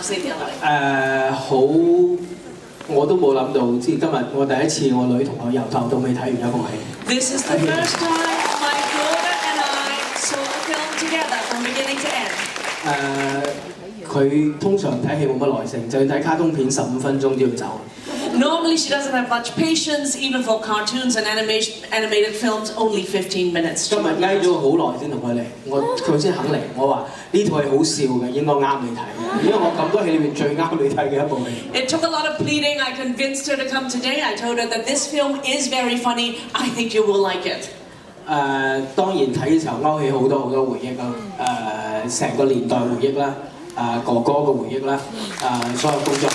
好，我都冇諗到，即係今日我第一次，我女同我由頭到尾睇完一部戲。This is the first time my daughter and I saw the film together from beginning to end. 佢通常睇戲冇乜耐性，就算睇卡通片15分鐘都要走。Normally she doesn't have much patience, even for cartoons and animated films, only 15 minutes. 今日挨咗好耐先同佢嚟，佢先肯嚟。我話呢套係好笑嘅，應該啱你睇嘅，因為我咁多戲裏面最啱你睇嘅一部戲。It took a lot of pleading. I convinced her to come today. I told her that this film is very funny. I think you will like it. 當然睇嘅時候勾起好多回憶啦，成個年代回憶啦，哥哥嘅回憶啦，所有工作。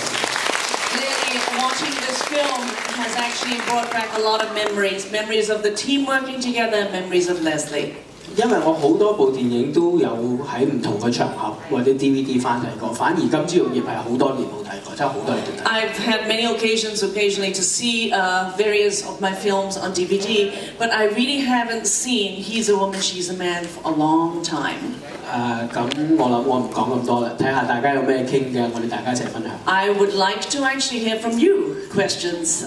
Clearly, watching this film has actually brought back a lot of memories of the team working together, memories of Leslie. 因為我好多部電影都有喺唔同嘅場合或者 DVD 翻睇過，反而金枝玉葉係好多年冇睇過，真係好多年冇睇。I've had many occasions occasionally to see various of my films on DVD, but I really haven't seen He's a Woman, She's a Man for a long time. 咁我諗我唔講咁多啦，睇下大家有咩傾嘅，我哋大家一齊分享。I would like to actually hear from you questions.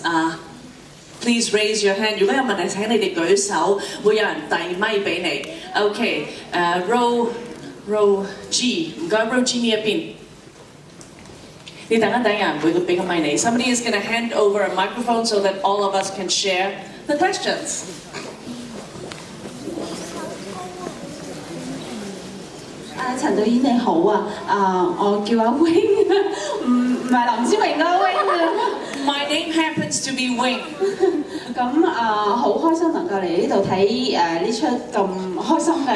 Please raise your hand. 如果有問題請你哋舉手，會有人遞咪俾你。Okay, row G， 唔該 row G 呢一邊。你等一等，有人會俾個咪你。Somebody is going to hand over a microphone so that all of us can share the questions. 陳導演你好啊，我叫阿 Wing， 唔係林思榮嘅 Wing 啊。My name happens to be Wing. 咁好開心能夠嚟呢度睇呢出咁開心嘅